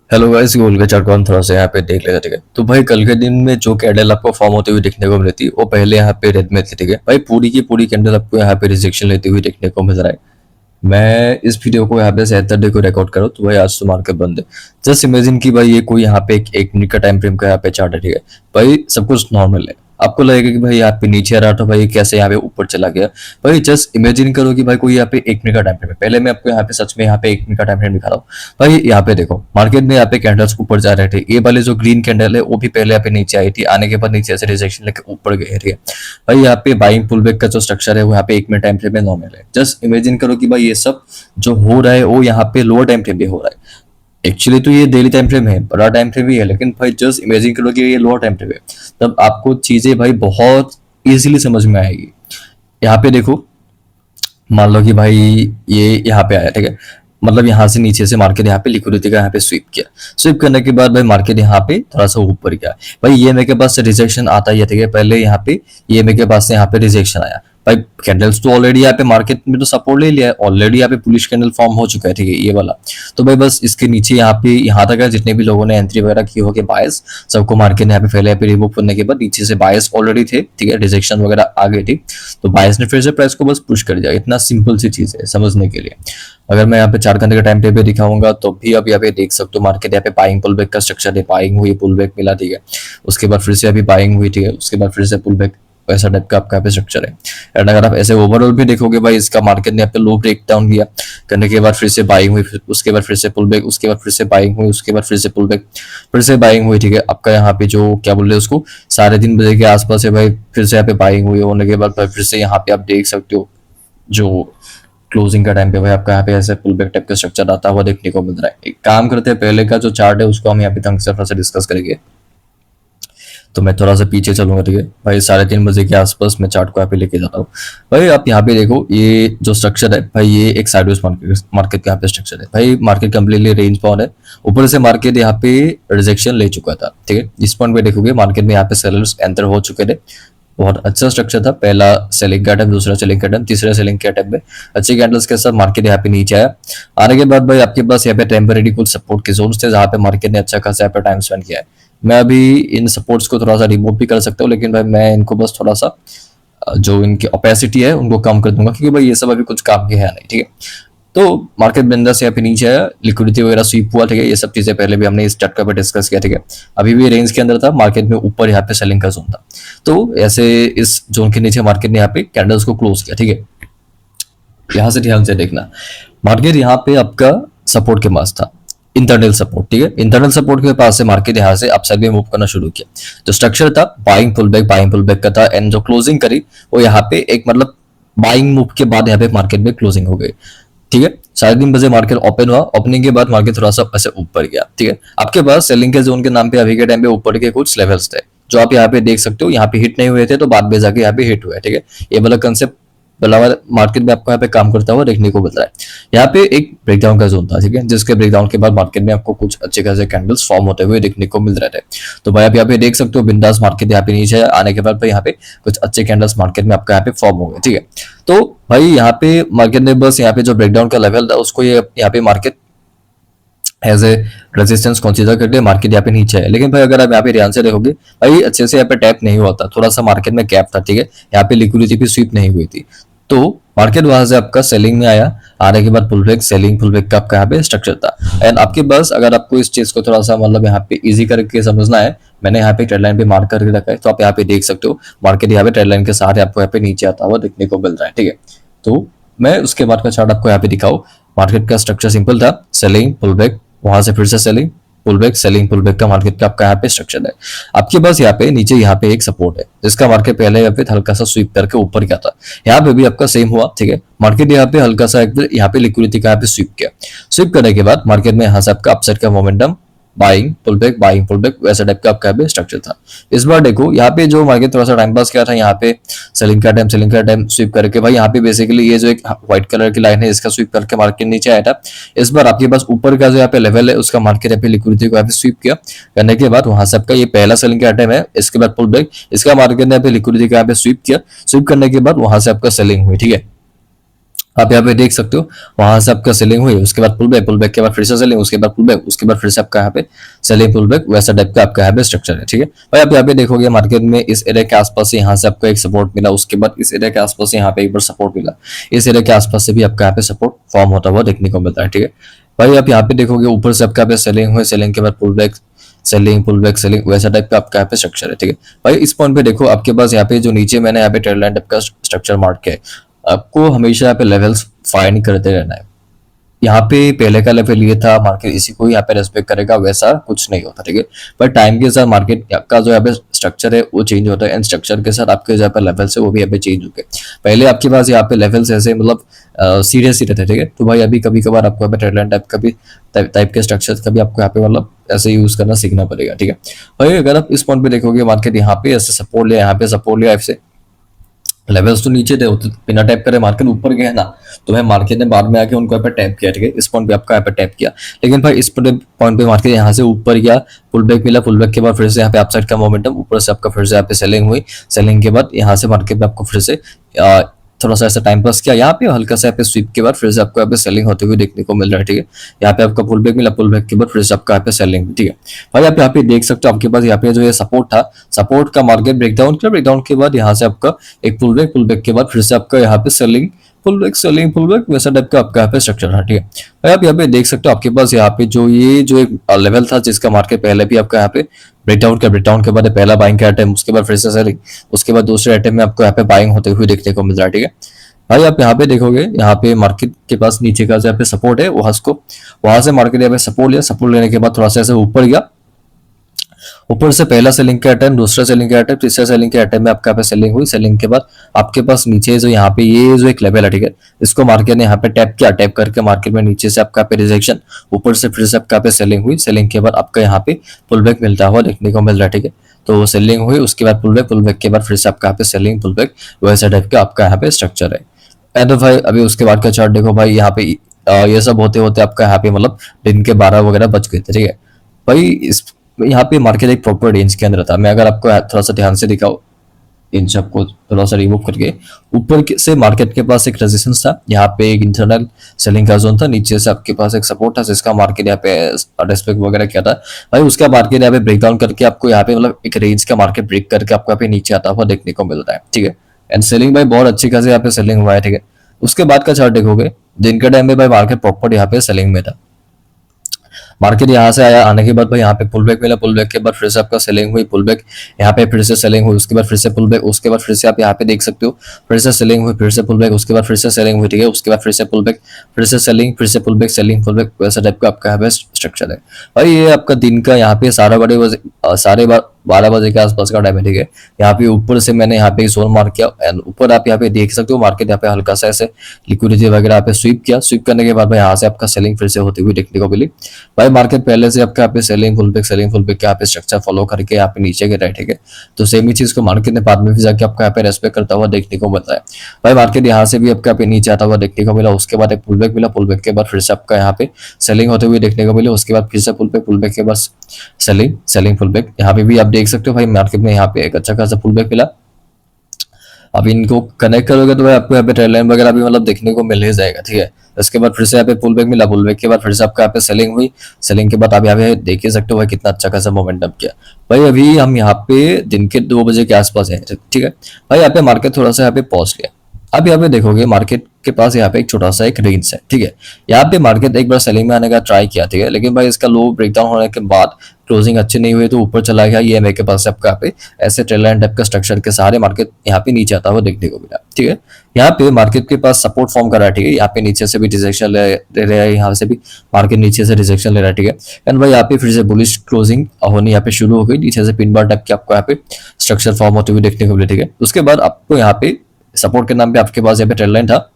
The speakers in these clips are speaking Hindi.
हेलो गाइस, गोल का चार्ट कौन थोड़ा सा यहाँ पे देख लेते, ठीक है। तो भाई कल के दिन में जो कैंडल आपको फॉर्म होती हुई देखने को मिली थी वो पहले यहाँ पे रेड में थी, ठीक है भाई। पूरी की पूरी कैंडल आपको यहाँ पे रिजेक्शन लेती हुई देखने को मिल रहा है। मैं इस वीडियो को यहाँ पे सैटरडे को रिकॉर्ड करूँ तो भाई आज तो मार्केट बंद है। जस्ट इमेजिन की भाई ये कोई यहाँ पे एक मिनट का टाइम फ्रेम का यहाँ पे चार्ट है, ठीक है भाई। सब कुछ नॉर्मल है, आपको लगेगा कि भाई यहाँ पे नीचे आ रहा था, भाई कैसे यहाँ पे ऊपर चला गया। भाई जस्ट इमेजिन करो कि भाई कोई यहाँ पे एक मिनट का टाइम फ्रेम है। पहले मैं आपको यहाँ पे सच में यहाँ पे एक मिनट का टाइम फ्रेम दिखा रहा हूँ। भाई यहाँ पे देखो, मार्केट में यहाँ पे कैंडल्स ऊपर जा रहे थे। ये वाले जो ग्रीन कैंडल है वो भी पहले यहाँ पे नीचे आई थी, आने के बाद नीचे से रिजेक्शन लेके ऊपर गए, ठीक है भाई। यहाँ पे बाइंग पुल बैक का जो स्ट्रक्चर है वो यहाँ पे एक मिनट टाइम फ्रेम में नॉर्मल है। जस्ट इमेजिन करो कि भाई ये सब जो हो रहा है वो यहाँ पे लोअर टाइम फ्रेम पे हो रहा है। एक्चुअली तो ये डेली टाइम फ्रेम है, बड़ा टाइम फ्रेम भी है, लेकिन भाई जस्ट इमेजिन करो कि ये लोअर टाइम फ्रेम है, तब आपको चीजें भाई बहुत इजीली समझ में आएगी। यहाँ पे देखो, मान लो कि भाई ये यहाँ पे आया, ठीक है। मतलब यहाँ से नीचे से मार्केट यहाँ पे लिक्विडिटी का यहाँ पे स्वीप किया। स्वीप करने के बाद भाई मार्केट यहाँ पे थोड़ा सा ऊपर गया। भाई ये मेरे के पास से रिजेक्शन आता ही है, ठीक है। पहले यहाँ पे ये मेरे के पास से यहाँ पे रिजेक्शन आया। भाई कैंडल्स तो ऑलरेडी यहाँ पे मार्केट में तो सपोर्ट ले लिया है, ऑलरेडी यहाँ पे बुलिश कैंडल फॉर्म हो चुका है, ठीक है ये वाला। तो भाई बस इसके नीचे यहाँ पे यहाँ तक है, जितने भी लोगों ने एंट्री वगैरह की होगी बायस, सबको मार्केट ने यहाँ पे पहले यहाँ पे रिमूव करने के बाद नीचे से बायस ऑलरेडी थे, ठीक है। रिजेक्शन वगैरह आ गई थी, तो बायस ने फिर से प्राइस को बस पुश कर दिया। इतना सिंपल सी चीज है समझने के लिए। अगर मैं यहाँ पे 4 घंटे का टाइम टेबल दिखाऊंगा तो भी अब यहाँ पे देख सकते हो मार्केट यहाँ पे बाइंग पुल बैक का स्ट्रक्चर है। बाइंग हुई, पुल बैक मिला, ठीक है। उसके बाद फिर से अभी बाइंग हुई, ठीक है। उसके बाद फिर से पुल बैक, ऐसा टाइप का आपका यहाँ पे स्ट्रक्चर है। एंड अगर आप ऐसे ओवरऑल भी देखोगे भाई, इसका मार्केट ने यहाँ पे लो ब्रेक डाउन किया, करने के बाद फिर से बाइंग हुई, उसके बाद फिर से पुल बैक, उसके बाद फिर से बाइंग हुई, उसके बाद फिर से पुल बैक, फिर से बाइंग हुई, ठीक है। आपका यहाँ पे जो क्या बोल रहे हैं उसको, 3:30 बजे के आसपास है भाई, फिर से यहाँ पे बाइंग हुई। होने के बाद भाई फिर से यहाँ पे आप देख सकते हो जो क्लोजिंग का टाइम पे भाई आपका यहाँ पे ऐसे पुल बैक टाइप का स्ट्रक्चर आता हुआ देखने को मिल रहा है। एक काम करते हैं, पहले का जो चार्ट है उसको हम यहाँ पे ढंग से डिस्कस करेंगे। तो मैं थोड़ा सा पीछे चलूंगा, ठीक है भाई। 3:30 बजे के आसपास मैं चार्ट को यहाँ पे लेके जाता हूँ। भाई आप यहाँ पे देखो, ये जो स्ट्रक्चर है भाई, ये एक साइडवेज मार्केट का यहाँ पे स्ट्रक्चर है भाई। मार्केट कंप्लीटली रेंज बाउंड है। ऊपर से मार्केट यहाँ पे रिजेक्शन ले चुका था, ठीक है। इस पॉइंट पे देखोगे मार्केट में यहाँ पे सेलर्स एंटर हो चुके थे। बहुत अच्छा स्ट्रक्चर था। पहला सेलिंग का टाइम, दूसरा सेलिंग का टाइम, तीसरा सेलिंग के टाइम में अच्छे कैंडल्स के साथ मार्केट यहाँ पे नीचे आया। आने के बाद भाई आपके पास यहाँ पे टेम्परेरी कुछ सपोर्ट के जोन्स थे, जहाँ पे मार्केट ने अच्छा खासा यहाँ पे टाइम स्पेंड किया है। मैं अभी इन सपोर्ट्स को थोड़ा सा रिमूव भी कर सकता हूँ, लेकिन भाई मैं इनको बस थोड़ा सा जो इनकी ओपेसिटी है उनको कम कर दूंगा, क्योंकि भाई ये सब अभी कुछ काम के है नहीं, ठीक है। तो मार्केट बिंदा से यहाँ पे नीचे आया, लिक्विडिटी वगैरह स्वीप हुआ, ठीक है। ये सब चीजें पहले भी हमने इस चैप्टर पे डिस्कस किया, ठीक है। अभी भी रेंज के अंदर था, मार्केट में ऊपर यहाँ पे सेलिंग का जोन था। तो ऐसे इस जोन के नीचे मार्केट ने यहाँ पे कैंडल्स को क्लोज किया, ठीक है। यहाँ से ध्यान से देखना, मार्केट यहाँ पे आपका सपोर्ट के पास था, इंटरनल सपोर्ट, ठीक है। इंटरनल सपोर्ट के पास से मार्केट यहाँ से अपसाइड में मूव करना शुरू किया। जो स्ट्रक्चर था बाइंग पुल बैक का था, एंड जो क्लोजिंग करी वो यहाँ पे एक मतलब बाइंग मूव के बाद यहाँ पे मार्केट में क्लोजिंग हो गई, ठीक है। 3:30 बजे मार्केट ओपन हुआ। ओपनिंग के बाद मार्केट थोड़ा सा ऐसे ऊपर गया, ठीक है। आपके पास सेलिंग के जोन के नाम पे अभी के टाइम पे ऊपर के कुछ लेवल्स थे, जो आप यहाँ पे देख सकते हो। यहाँ पे हिट नहीं हुए थे, तो बाद में जाके यहाँ पे हिट हुए, ठीक है। ये वाला कंसेप्ट बलावा मार्केट में आपको यहाँ पे काम करता हुआ देखने को मिल रहा है। यहाँ पे एक ब्रेकडाउन का जोन था, ठीक है, जिसके ब्रेकडाउन के बाद मार्केट में आपको कुछ अच्छे खासे कैंडल्स फॉर्म होते हुए देखने को मिल रहे थे। तो भाई आप यहाँ पे देख सकते हो बिंदास मार्केट यहाँ पे नीचे आने के बाद भाई यहाँ पे कुछ अच्छे कैंडल्स मार्केट में आपका यहाँ पे फॉर्म हो गए, ठीक है। तो भाई यहाँ पे मार्केट ने बस यहाँ पे जो ब्रेकडाउन का लेवल था उसको ये यहाँ पे market as a resistance consider करके मार्केट यहाँ पे नीचे है। लेकिन भाई अगर आप यहाँ पे ध्यान से देखोगे भाई, अच्छे से यहाँ पे टैप नहीं हुआ था, थोड़ा सा मार्केट में गैप था, ठीक है। यहाँ पे लिक्विडिटी भी स्वीप नहीं हुई थी, तो मार्केट वहां से आपका सेलिंग में आया। आने के बाद pull back, selling pull back का आपका यहाँ पे स्ट्रक्चर था। एंड आपके पास अगर आपको इस चीज को थोड़ा सा मतलब यहाँ पे इजी करके समझना है, मैंने यहाँ पे ट्रेड लाइन पे मार्क करके रखा है, तो आप यहाँ पे देख सकते हो मार्केट यहाँ पे ट्रेड लाइन के सहारे आपको यहाँ पे नीचे आता हुआ देखने को मिल रहा है, ठीक है। तो मैं उसके बाद का चार्ट आपको यहाँ पे दिखाऊं। मार्केट का स्ट्रक्चर सिंपल था, सेलिंग पुल बैक, वहां से फिर से selling pull back, selling pull back का मार्केट का आपका यहाँ पे स्ट्रक्चर है। आपके पास यहाँ पे नीचे यहाँ पे एक सपोर्ट है, जिसका मार्केट पहले यहाँ पे हल्का सा स्वीप करके ऊपर गया था। यहाँ पे भी आपका सेम हुआ, ठीक है। मार्केट यहाँ पे हल्का सा यहाँ पे लिक्विडिटी का यहाँ पे स्वीप किया। स्वीप करने के बाद मार्केट में यहाँ से आपका अपसाइड का मोमेंटम, बाइंग पुल बैक वैसा टाइप का आपका स्ट्रक्चर था। इस बार देखो यहाँ पे जो मार्केट थोड़ा सा टाइम पास किया था, यहाँ पे सेलिंग का टाइम स्वीप करके भाई यहाँ पे बेसिकली ये जो एक व्हाइट कलर की लाइन है इसका स्वीप करके मार्केट नीचे आया था। इस बार आपके पास ऊपर का जो यहाँ पे लेवल है उसका मार्केट यहाँ पे लिक्विडिटी को यहाँ पे स्वीप किया। करने के बाद वहां से आपका ये पहला सेलिंग का टाइम है, इसके बाद पुल बैक, इसका मार्केट ने यहाँ पे लिक्विडिटी का यहाँ पे स्वीप किया। स्वीप करने के बाद वहां से आपका सेलिंग हुई, ठीक है। आप यहाँ पे देख सकते हो, वहां से आपका सेलिंग हुई, उसके बाद पुल बैक के बाद फिर से सेलिंग, उसके बाद पुल बैक, उसके बाद फिर से आपका यहाँ पे सेलिंग पुल बैक, वैसा टाइप का आपका यहाँ पे स्ट्रक्चर है। ठीक है भाई, आप यहाँ पे देखोगे मार्केट में इस एरिया के आसपास से यहाँ से आपको एक सपोर्ट मिला, उसके बाद इस एरिया के आसपास से यहाँ पे एक बार सपोर्ट मिला, इस एरिया के आसपास से भी आपका यहाँ पे सपोर्ट फॉर्म होता हुआ देखने को मिलता है। ठीक है भाई, आप यहाँ पे देखोगे ऊपर से आपका यहाँ पे सेलिंग हुई, सेलिंग के बाद pull back, selling pull back, selling, वैसा टाइप का आपका यहाँ पे स्ट्रक्चर है। ठीक है भाई, इस पॉइंट पे देखो आपके पास यहाँ पे जो नीचे मैंने यहाँ पे ट्रेड लाइन टाइप का स्ट्रक्चर मार्क किया है, आपको हमेशा यहाँ पे लेवल्स फाइंड करते रहना है। यहाँ पे पहले का लेवल ये था, मार्केट इसी को यहाँ पे रेस्पेक्ट करेगा, वैसा कुछ नहीं होता। ठीक है, पर टाइम के साथ मार्केट का जो यहाँ पे स्ट्रक्चर है वो चेंज होता है, एंड स्ट्रक्चर के साथ आपके यहाँ पे लेवल्स है वो भी यहाँ पे चेंज हो गए। पहले आपके पास यहाँ पे लेवल्स ऐसे मतलब सीधे सीधे थे। ठीक है, तो भाई अभी कभी कभार आपको यहाँ पे ट्रेडलाइन टाइप का भी टाइप के स्ट्रक्चर का भी आपको यहाँ पे मतलब ऐसे यूज करना सीखना पड़ेगा। ठीक है भाई, अगर आप इस पॉइंट पे देखोगे मार्केट यहाँ पे ऐसे सपोर्ट लिया, यहाँ पे सपोर्ट लिया, ऐसे लेवल्स तो नीचे थे, तो बिना टैप करे मार्केट ऊपर गया ना, तो भाई मार्केट ने बाद में आके उनको यहाँ पे टैप किया। ठीक है, इस पॉइंट पे आपका यहाँ पे टैप किया, लेकिन भाई इस पॉइंट पे मार्केट यहाँ से ऊपर गया, पुल बैक मिला, पुल बैक के बाद फिर से यहाँ पे अपसाइड का मोमेंटम, ऊपर से आपका फिर से यहाँ पे सेलिंग हुई, सेलिंग के बाद यहाँ से मार्केट में आपको फिर से थोड़ा सा ऐसा टाइम पास किया, यहाँ पे हल्का सा यहाँ पे स्वीप के बाद फिर से आपको यहाँ पे सेलिंग होते हुए देखने को मिल रहा है। ठीक है, यहाँ पे आपका पुल बैक मिला, पुल बैक के बाद फिर से आपका यहाँ पे सेलिंग। ठीक है भाई, आप यहाँ पे देख सकते हो आपके पास यहाँ पे जो ये सपोर्ट था, सपोर्ट का मार्केट ब्रेकडाउन किया, ब्रेकडाउन के बाद यहाँ से आपका एक पुल बैक के बाद फिर से आपका यहाँ पे selling, pull back, selling, pull back, वैसा टाइप का आपका यहाँ पे स्ट्रक्चर है। ठीक है भाई, आप यहाँ पे देख सकते हो आपके पास यहाँ पे जो ये जो एक लेवल था जिसका मार्केट पहले भी आपका यहाँ पे ब्रेकडाउन के बाद पहला बाइंग का आइटम, उसके बाद फिर से सेलिंग, उसके बाद दूसरे आइटम में आपको यहाँ पे बाइंग होते हुए देखने को मिल रहा है। ठीक है भाई, आप यहाँ पे देखोगे यहाँ पे मार्केट के पास नीचे का जो यहाँ पे सपोर्ट है वहां से मार्केट यहाँ पे सपोर्ट लिया, सपोर्ट लेने के बाद थोड़ा सा ऐसे ऊपर गया, ऊपर से पहला सेलिंग का अटैम्प, दूसरा सेलिंग का अटैम्प, तीसरा सेलिंग के अटैम्प में आपका पे सेलिंग हुई, सेलिंग के बाद आपके पास नीचे जो यहाँ पे ये जो एक लेवल है, ठीक है, इसको मार्केट ने यहाँ पे टैप किया, टैप करके मार्केट में नीचे से आपका पे रिजेक्शन, ऊपर से फिर से आपका पे सेलिंग हुई, सेलिंग के बाद आपका यहाँ पे पुल बैक मिलता हुआ देखने को मिल रहा है। ठीक है, तो सेलिंग हुई, उसके बाद पुल बैक के बाद फिर से आपका यहाँ पे सेलिंग, पुल बैक, वैसा टाइप का आपका यहाँ पे स्ट्रक्चर है। एंड भाई अभी उसके बाद का चार्ट देखो भाई, यहाँ पे ये सब होते होते आपका यहाँ पे मतलब दिन के 12 वगैरह बज गए थे। ठीक है भाई, इस यहाँ पे मार्केट एक प्रॉपर रेंज के अंदर था। मैं अगर आपको थोड़ा सा ध्यान से दिखाऊं, इन सबको थोड़ा सा रिमूव करके, से मार्केट के पास एक रेजिस्टेंस था, यहाँ पे एक इंटरनल सेलिंग का जोन था, नीचे से आपके पास एक सपोर्ट था जिसका मार्केट यहाँ पे रेस्पेक्ट वगैरह किया था भाई, उसका मार्केट यहाँ पे ब्रेक डाउन करके आपको यहाँ पे मतलब एक रेंज का मार्केट ब्रेक करके आपको यहाँ पे नीचे आता हुआ देखने को मिलता है। ठीक है, एंड सेलिंग भाई बहुत अच्छी खासी यहाँ पे सेलिंग हुआ है। ठीक है, उसके बाद का चार्ट देखोगे, दिन के टाइम में भाई मार्केट प्रॉपर यहाँ पे सेलिंग में था, मार्केट यहाँ से आया, आने के बाद भाई यहाँ पे पुल बैक मिला, पुल बैक के बाद फिर से आपका सेलिंग हुई, पुल बैक, यहाँ पे फिर से सेलिंग हुई, उसके बाद फिर से पुल बैक, उसके बाद फिर से आप यहाँ पे देख सकते हो फिर से सेलिंग हुई, फिर से पुल बैक, उसके बाद फिर से सेलिंग हुई। ठीक है, उसके बाद फिर से पुल बैक, फिर से सेलिंग, फिर से pull back, selling, pull back, वैसा टाइप का आपका यहाँ पे स्ट्रक्चर है भाई। ये आपका दिन का यहाँ पे साढ़े 12 बजे के आसपास का टाइम है। ठीक है, यहाँ पे ऊपर से मैंने यहाँ पे जोन मार्क किया, एंड ऊपर आप यहाँ पे देख सकते हो मार्केट यहाँ पे हल्का सा ऐसे लिक्विडिटी वगैरह यहाँ पे स्वीप किया, स्वीप करने के बाद भाई यहाँ से आपका सेलिंग फिर से होती हुई देखने को मिली भाई। मार्केट पहले से आपका यहाँ पे सेलिंग पुल बैक के यहाँ पे स्ट्रक्चर फॉलो करके यहाँ पे नीचे गिरा है। ठीक है, तो सेम ही चीज को मार्केट ने बाद में भी जाके आपका यहाँ पे रेस्पेक्ट करता हुआ देखने को मिलता है भाई। मार्केट यहाँ से भी आपका यहाँ पे नीचे आता हुआ देखने को मिला, उसके बाद एक पुल बैक मिला, पुल बैक के बाद फिर से आपका यहाँ पे सेलिंग होते हुए देखने को मिले, उसके बाद फिर से पुल बैक के बाद सेलिंग पुल बैक, यहाँ पे भी आप देख सकते हो भाई मार्केट में यहाँ पे एक अच्छा खासा पुल बैक मिला। अब इनको कनेक्ट करोगे तो भाई आपको यहाँ पे ट्रेड लाइन वगैरह भी मतलब देखने को मिल ही जाएगा। ठीक है, इसके बाद फिर से यहाँ पे पुल बैक मिला, पुल बैक के बाद फिर से आपका यहाँ पे सेलिंग हुई, सेलिंग के बाद आप यहाँ पे देख ही सकते हो भाई कितना अच्छा खासा मोमेंटम किया भाई। अभी हम यहाँ पे दिन के 2 बजे के आसपास है। ठीक है भाई, यहाँ पे मार्केट थोड़ा सा यहाँ पे पॉज लिया। अब यहाँ पे देखोगे मार्केट के पास यहाँ पे एक छोटा सा एक रेंज है। ठीक है, यहाँ पे मार्केट एक बार सेलिंग में आने का ट्राई किया, ठीक है, लेकिन भाई इसका लो ब्रेकडाउन होने के बाद क्लोजिंग अच्छी नहीं हुई तो ऊपर चला गया। ये मेरे के पास आपका यहाँ पे ऐसे ट्रेड लाइन टाइप का स्ट्रक्चर के सहारे मार्केट यहाँ पे नीचे आता हुआ देखने को मिला। ठीक है, यहाँ पे मार्केट के पास सपोर्ट फॉर्म कर रहा है। ठीक है, यहाँ पे नीचे से भी रिजेक्शन ले रहा है, यहाँ से भी मार्केट नीचे से रिजेक्शन ले रहा है। ठीक है, एंड भाई यहाँ पे फिर से बुलिश क्लोजिंग होनी यहाँ पे शुरू हो गई, नीचे से पिन बार टाइप के आपको यहाँ पे स्ट्रक्चर फॉर्म होते हुए देखने को मिले। ठीक है, उसके बाद आपको यहाँ पे सपोर्ट के नाम पे आपके पास यहाँ पे ट्रेड लाइन था,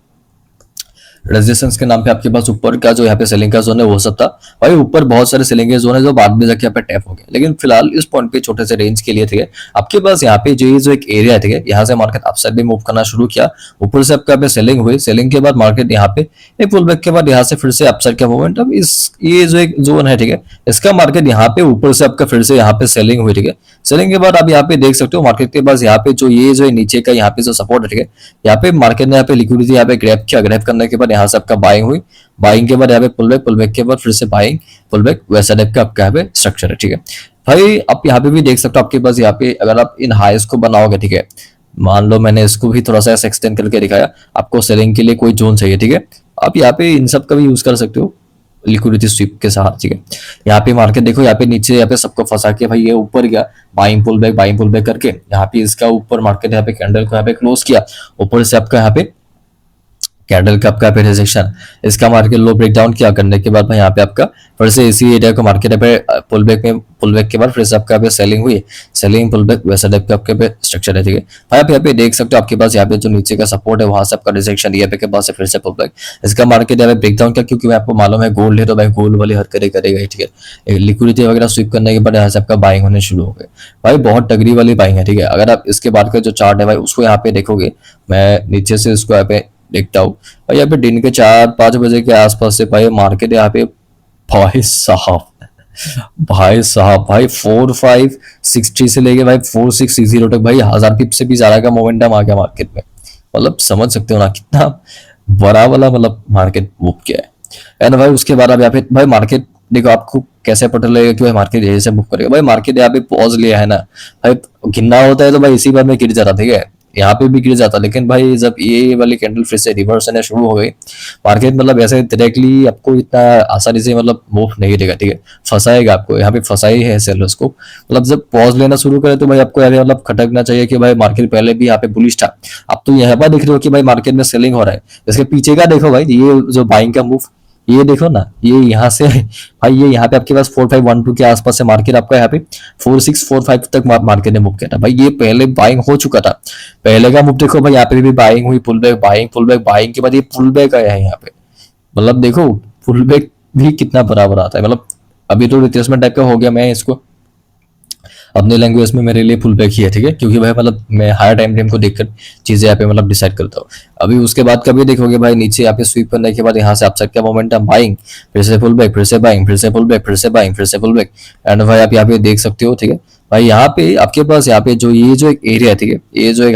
रेजिस्टेंस के नाम पे आपके पास ऊपर का जो यहाँ पे सेलिंग का जोन है वो सब था भाई। ऊपर बहुत सारे सेलिंग के जोन है जो बाद में जाके यहाँ पे टैप हो गए, लेकिन फिलहाल इस पॉइंट पे छोटे से रेंज के लिए ठीक है आपके पास यहाँ पे जो एक एरिया है ठीक है, यहाँ से मार्केट अपसाइड भी मूव करना शुरू किया। ऊपर से आपका सेलिंग हुई, सेलिंग के बाद मार्केट यहाँ पे एक पुल बैक के बाद यहाँ से फिर से अपसाइड का मूवमेंट। अब इस ये जो एक जोन है ठीक है, इसका मार्केट यहाँ पे ऊपर से आपका फिर से यहाँ पे सेलिंग हुई ठीक है। सेलिंग के बाद आप यहाँ पे देख सकते हो मार्केट के पास यहाँ पे जो नीचे का यहाँ पे जो सपोर्ट है ठीक है, यहाँ पे मार्केट ने यहाँ पे लिक्विडिटी यहाँ पे ग्रैब किया। ग्रैब करने के बाद यहाँ से आपका बाइंग हुई, बाइंग के बाद यहाँ पे पुल बैक के बाद फिर से बाइंग, पुल बैक, वैसा टाइप का आपका यहाँ पे स्ट्रक्चर है ठीक है भाई। आप यहाँ पे भी देख सकते हो आपके पास यहाँ पे अगर आप इन हाइस को बनाओगे ठीक है, मान लो मैंने इसको भी थोड़ा सा ऐसा एक्सटेंड करके दिखाया, आपको सेलिंग के लिए कोई जोन चाहिए ठीक है, आप यहाँ पे इन सब का भी यूज कर सकते हो लिक्विडिटी स्वीप के साथ ठीक है। यहाँ पे मार्केट देखो, यहाँ पे नीचे यहाँ पे सबको फंसा के भाई ये ऊपर गया, बाइंग पुल बैक करके यहाँ पे इसका ऊपर मार्केट यहाँ पे कैंडल को यहाँ पे क्लोज किया। ऊपर से आपका यहाँ पे कैंडल का आपका रिजेक्शन, इसका मार्केट लो ब्रेक डाउन किया। करने के बाद भाई यहाँ पे आपका फिर से इसी एरिया को मार्केट पे पुल बैक के बाद फिर से आपका सेलिंग हुई, सेलिंग पुल बैक, वैसा टाइप का आपके पे स्ट्रक्चर है ठीक है भाई। आप यहाँ पे देख सकते हो आपके पास यहाँ पे जो नीचे का सपोर्ट है वहां से आपका रिजेक्शन, यहाँ पे के पास से फिर से पुल बैक। इसका मार्केट यहाँ पे ब्रेक डाउन किया, क्योंकि आपको मालूम है गोल्ड है तो भाई गोल्ड वाली हरकतें करेगा ठीक है। लिक्विडिटी वगैरह स्वीप करने के बाद यहाँ से आपका बाइंग होने शुरू हो गए भाई, बहुत टगरी वाली बाइंग है ठीक है। अगर आप इसके बाद का जो चार्ट है भाई उसको यहाँ पे देखोगे, मैं नीचे से इसको यहाँ पे देखता हूँ भाई, यहाँ पे दिन के 4-5 बजे के आसपास से भाई मार्केट यहाँ पे भाई साहब भाई 4560 से लेके भाई 4660 तक भाई 1000 पिप से भी ज्यादा का मोमेंटम आ गया मार्केट में। मतलब समझ सकते हो ना कितना बड़ा वाला मतलब मार्केट मूव किया है। एंड भाई उसके बाद अब यहाँ पे भाई मार्केट देखो, आपको कैसे पता लगेगा कि भाई मार्केट यही से मूव करेगा। भाई मार्केट यहाँ पे पॉज लिया है ना भाई, गिरना होता है तो भाई इसी बार में गिर जाता ठीक है, यहाँ पे भी गिर जाता। लेकिन भाई जब ये वाली कैंडल फिर से रिवर्स आना शुरू हो गई, मार्केट मतलब ऐसे डायरेक्टली आपको इतना आसानी से मतलब मूव नहीं देगा ठीक है, फंसाएगा आपको। यहाँ पे फंसाई है सेलर्स को, मतलब जब पॉज लेना शुरू करे तो भाई आपको यहाँ मतलब खटकना चाहिए कि भाई मार्केट पहले भी यहाँ पे बुलिश था। अब तो यहाँ पर देख रहे हो कि भाई मार्केट में सेलिंग हो रहा है। इसके पीछे का देखो भाई, ये जो बाइंग का मूव ये देखो ना, ये यहाँ से भाई ये यहाँ पे आपके पास 4512 के आसपास से मार्केट आपका यहाँ पे 4645 तक मार्केट ने मूव किया था भाई। ये पहले बाइंग हो चुका था, पहले का मूव देखो भाई, यहाँ पे भी बाइंग हुई, पुल बैक, बाइंग के बाद ये पुल बैक आया है यहाँ पे। मतलब देखो पुल बैक भी कितना बराबर आता है, मतलब अभी तो रिट्रेसमेंट टाइप का हो गया। मैं इसको अपने लैंग्वेज में मेरे लिए फुल बैक ही है ठीक है, क्योंकि भाई मतलब मैं हायर टाइम फ्रेम को देखकर चीजें यहाँ पे मतलब डिसाइड करता हूँ। अभी उसके बाद कभी देखोगे भाई नीचे यहाँ पे स्वीप करने के बाद यहाँ से अपसाइड का मोमेंटम, बाइंग, फिर से पुल बैक, फिर से बाइंग, फिर से पुल बैक, फिर से बाइंग, फिर से पुल बैक। एंड भाई आप यहाँ पे देख सकते हो ठीक है भाई, यहाँ पे आपके पास यहाँ पे जो एक एरिया है ठीक है, ये जो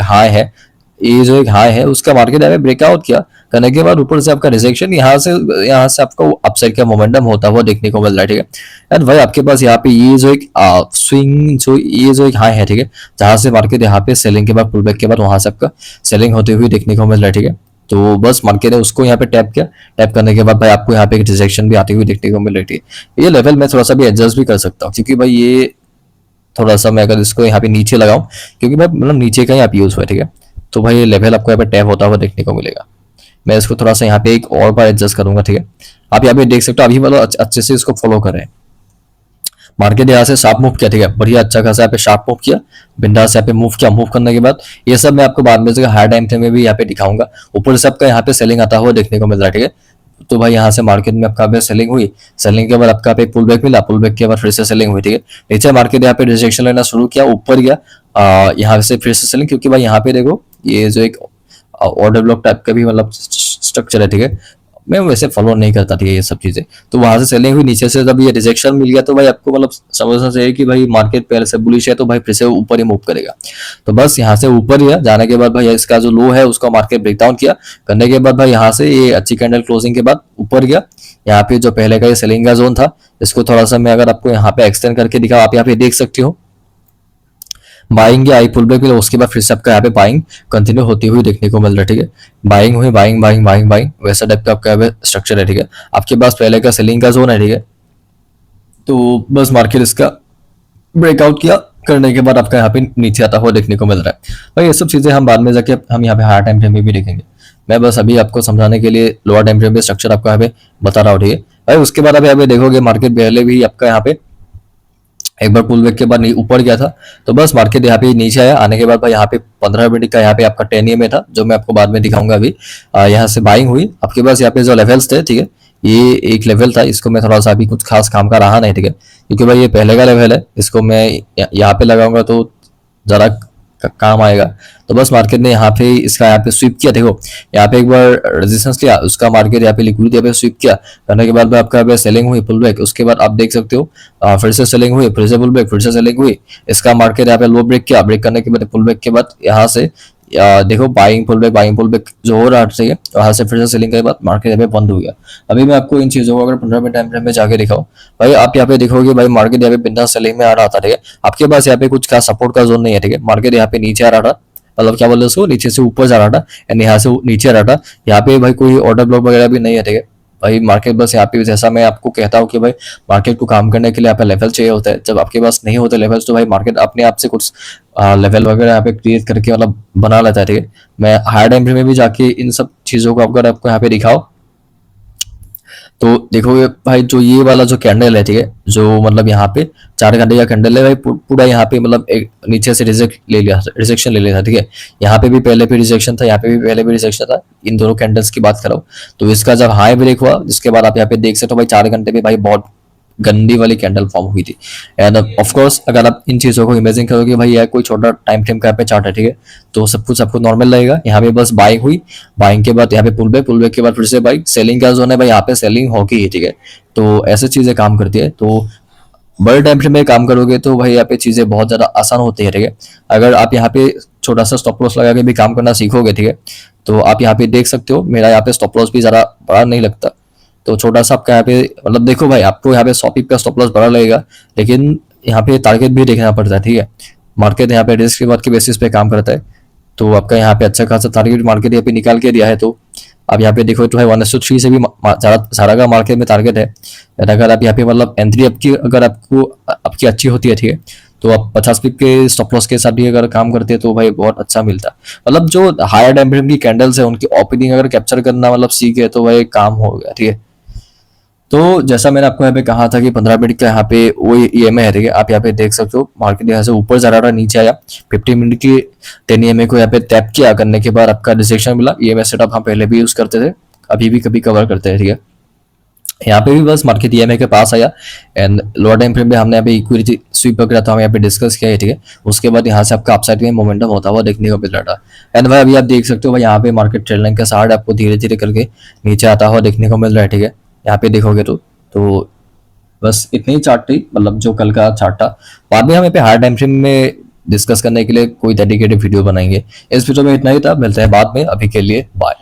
एक हाई है उसका मार्केट यहाँ पे ब्रेकआउट किया। करने के बाद ऊपर से आपका रिजेक्शन, यहाँ से आपको अपसाइड का मोमेंटम होता हुआ देखने को मिल रहा है ठीक है। एंड भाई आपके पास यहाँ पे ये जो एक स्विंग ये जो एक हाई है ठीक है, जहां से मार्केट यहाँ पे सेलिंग के बाद पुल बैक के बाद वहां से आपका सेलिंग होते हुए देखने को मिल रहा है ठीक है। तो बस मार्केट है उसको यहाँ पे टैप किया, टैप करने के बाद भाई आपको यहाँ पे एक रिजेक्शन भी आती हुई देखने को मिल रही थी। ये लेवल मैं थोड़ा सा भी एडजस्ट भी कर सकता हूँ, क्योंकि भाई ये थोड़ा सा मैं अगर इसको यहाँ पे नीचे लगाऊं, क्योंकि भाई मतलब नीचे का यहाँ पे यूज हुआ है ठीक है, तो भाई ये लेवल आपको यहाँ पे टैप होता हुआ देखने को मिलेगा। मैं इसको थोड़ा सा यहाँ पे एक और बार एडजस्ट करूंगा ठीक है। आप यहाँ पे देख सकते हो अभी मतलब अच्छे से इसको फॉलो कर रहे हैं। मार्केट यहाँ से शार्प मूव किया ठीक है, बढ़िया अच्छा खासा यहाँ पे शार्प मूव किया, बिंदास यहाँ पे मूव किया। मूव करने के बाद ये सब मैं आपको बाद में हाई टाइम फ्रेम में भी यहाँ पे दिखाऊंगा। ऊपर से आपका यहाँ पे सेलिंग आता हुआ देखने को मिल रहा है ठीक है। तो भाई यहाँ से मार्केट में आपका सेलिंग हुई, सेलिंग के बाद आपका पे पुल बैक मिला, पुल बैक के बाद फिर से सेलिंग हुई ठीक है। नीचे मार्केट यहाँ पे रिजेक्शन लेना शुरू किया, ऊपर गया, यहाँ से फिर से सेलिंग, क्योंकि भाई यहाँ पे देखो ये जो एक ऑर्डर ब्लॉक टाइप का भी मतलब स्ट्रक्चर है ठीक है। मैं वैसे फॉलो नहीं करता ठीक है ये सब चीजें। तो वहां से सेलिंग हुई, नीचे से जब ये रिजेक्शन मिल गया तो भाई आपको मतलब समझना चाहिए कि भाई मार्केट पहले से बुलिश है तो भाई फिर से ऊपर ही मूव करेगा। तो बस यहाँ से ऊपर गया, जाने के बाद भाई इसका जो लो है उसका मार्केट ब्रेकडाउन किया। करने के बाद भाई यहाँ से ये अच्छी कैंडल क्लोजिंग के बाद ऊपर गया। यहाँ पे जो पहले का ये सेलिंग का जोन था, इसको थोड़ा सा मैं अगर आपको यहाँ पे एक्सटेंड करके दिखाऊं, आप यहाँ पे देख सकते हो बाइंग या आई पुल बैक, उसके बाद फिर से आपका यहाँ पे बाइंग कंटिन्यू होती हुई देखने को मिल रहा है ठीक है। बाइंग हुई, बाइंग, वैसा टाइप का आपका स्ट्रक्चर है ठीक है। आपके पास पहले का सेलिंग का जोन है ठीक है, तो बस मार्केट इसका ब्रेकआउट किया, करने के बाद आपका यहाँ पे नीचे आता हुआ देखने को मिल रहा है। भाई ये सब चीजें हम बाद में जाके हम यहाँ पे हायर टाइम फ्रेम में भी देखेंगे। मैं बस अभी आपको समझाने के लिए लोअर टाइम फ्रेम पे स्ट्रक्चर आपको यहाँ पे बता रहा हूँ ठीक है। भाई उसके बाद आप यहाँ पे देखोगे मार्केट पहले भी आपका यहाँ पे एक बार पुल बैक के बाद ऊपर गया था, तो बस मार्केट यहाँ पे नीचे आया। आने के बाद भाई यहाँ पे 15 मिनट का यहाँ पे आपका 10 EMA था, जो मैं आपको बाद में दिखाऊंगा अभी। यहाँ से बाइंग हुई। आपके पास यहाँ पे जो लेवल्स थे, ठीक है, ये एक लेवल था, इसको मैं थोड़ा सा अभी कुछ खास काम का रहा नहीं, ठीक है, क्योंकि भाई ये पहले का लेवल है, इसको मैं यहाँ पे लगाऊंगा तो जरा काम आएगा। तो बस मार्केट ने यहाँ पे इसका यहाँ पे स्वीप किया। देखो यहाँ पे एक बार रेजिस्टेंस लिया, उसका मार्केट यहाँ पे लिक्विडिटी पे स्वीप किया, करने के बाद आपका यहाँ पे सेलिंग हुई, पुल बैक, उसके बाद आप देख सकते हो फिर से सेलिंग हुई, फिर से पुल बैक, फिर से सेलिंग हुई। इसका मार्केट यहाँ पे लो ब्रेक किया, ब्रेक करने के बाद पुल बैक के बाद यहाँ से देखो बाइंग पुल बैक जो हो रहा है, वहां से फिर से सेलिंग के बाद मार्केट यहाँ पे बंद हो गया। अभी मैं आपको इन चीजों को अगर 15 मिनट टाइम फ्रेम में जाके दिखाऊं, भाई आप यहाँ पे देखोगे भाई मार्केट यहाँ पे बिंदा सेलिंग में आ रहा था, ठीक है। आपके पास यहाँ पे कुछ खास सपोर्ट का जोन नहीं है, ठीक है। मार्केट यहाँ पे नीचे आ रहा था, मतलब क्या बोलते हैं उसको, नीचे से ऊपर जा रहा था, एंड यहाँ से नीचे आ रहा था। यहाँ पे भाई कोई ऑर्डर ब्लॉक वगैरह भी नहीं है, ठीक है भाई। मार्केट बस यहाँ पे जैसा मैं आपको कहता हूँ कि भाई मार्केट को काम करने के लिए यहाँ पे लेवल चाहिए होता है। जब आपके पास नहीं होते लेवल्स, तो भाई मार्केट अपने आप से कुछ लेवल वगैरह यहाँ पे क्रिएट करके मतलब बना लेता है, ठीक है। मैं हायर टाइम फ्रेम में भी जाके इन सब चीजों को अगर आपको यहाँ पे दिखाओ, तो देखोगे भाई जो ये वाला जो कैंडल है, ठीक है, जो मतलब यहाँ पे 4 घंटे का कैंडल है भाई, पूरा यहाँ पे मतलब एक नीचे से रिजेक्शन ले लिया था, ठीक है। यहाँ पे भी पहले भी रिजेक्शन था, यहाँ पे भी पहले भी रिजेक्शन था। इन दोनों कैंडल्स की बात करो, तो इसका जब हाई ब्रेक हुआ, जिसके बाद आप यहाँ पे देख सकते हो भाई 4 घंटे में भाई बहुत गंदी वाली कैंडल फॉर्म हुई थी। एंड ऑफ कोर्स अगर आप इन चीजों को इमेजिन करोगे भाई यह कोई छोटा टाइम फ्रेम का यहाँ पे चार्ट है, ठीक है, तो सब कुछ आपको नॉर्मल लगेगा। यहाँ पे बस बाइंग हुई, बाइंग के बाद यहाँ पे पुल बैक के बाद फिर से बाइंग, सेलिंग का जोन है भाई, यहाँ पे सेलिंग होगी ही, ठीक है। तो ऐसे चीजें काम करती है। तो बड़े टाइम फ्रेम में काम करोगे तो भाई यहाँ पे चीजें बहुत ज्यादा आसान होती है, ठीक है। अगर आप यहाँ पे छोटा सा स्टॉप लॉस लगा के भी काम करना सीखोगे, ठीक है, तो आप यहाँ पे देख सकते हो मेरा यहाँ पे स्टॉप लॉस भी ज्यादा बड़ा नहीं लगता। तो छोटा सा आपका यहाँ पे मतलब देखो भाई, आपको यहाँ पे 100 पिप का स्टॉप लॉस बड़ा लगेगा, लेकिन यहाँ पे टारगेट भी देखना पड़ता है, ठीक है। मार्केट यहाँ पे रिस्क रिवॉर्ड के बेसिस पे काम करता है, तो आपका यहाँ पे अच्छा खासा टारगेट मार्केट यहाँ पे निकाल के दिया है। तो आप यहाँ पे देखो तो भाई 1:3 से भी सारा का मार्केट में टारगेट है। और अगर आप यहाँ पे मतलब एंट्री आपकी अगर आपकी अच्छी होती है, ठीक है, तो आप 50 पिप के स्टॉप लॉस के साथ भी अगर काम करते हैं तो भाई बहुत अच्छा मिलता है। मतलब जो हायर टाइम फ्रेम की कैंडल्स है उनकी ओपनिंग अगर कैप्चर करना मतलब सीखे तो भाई काम हो गया, ठीक है। तो जैसा मैंने आपको यहाँ पे कहा था कि 15 मिनट का यहाँ पे वो EMA है, ठीक है। आप यहाँ पे देख सकते हो मार्केट यहाँ से ऊपर जा रहा था, नीचे आया, 50 मिनट की 10 EMA को यहाँ पे टैप किया, करने के बाद आपका रिजेक्शन मिला। EMA सेटअप हम पहले भी यूज करते थे, अभी भी कभी कवर करते हैं, ठीक है। यहाँ पे भी बस मार्केट EMA के पास आया, एंड लोअर टाइम फ्रेम पे हमने यहाँ पे इक्विटी स्वीप वगैरह तो हम यहाँ पे डिस्कस किया है, ठीक है। उसके बाद यहाँ से आपका अपसाइड में मोमेंटम होता हुआ देखने को मिल रहा था। एंड भाई अभी आप देख सकते हो भाई यहाँ पे मार्केट ट्रेंड लाइन के साथ आपको धीरे धीरे करके नीचे आता हुआ देखने को मिल रहा है, ठीक है। यहाँ पे देखोगे तो बस इतनी ही चार्ट थी, मतलब जो कल का चार्ट था। बाद में हम यहाँ पे हायर टाइम फ्रेम में डिस्कस करने के लिए कोई डेडिकेटेड वीडियो बनाएंगे। इस वीडियो में इतना ही था, मिलते हैं बाद में, अभी के लिए बाय।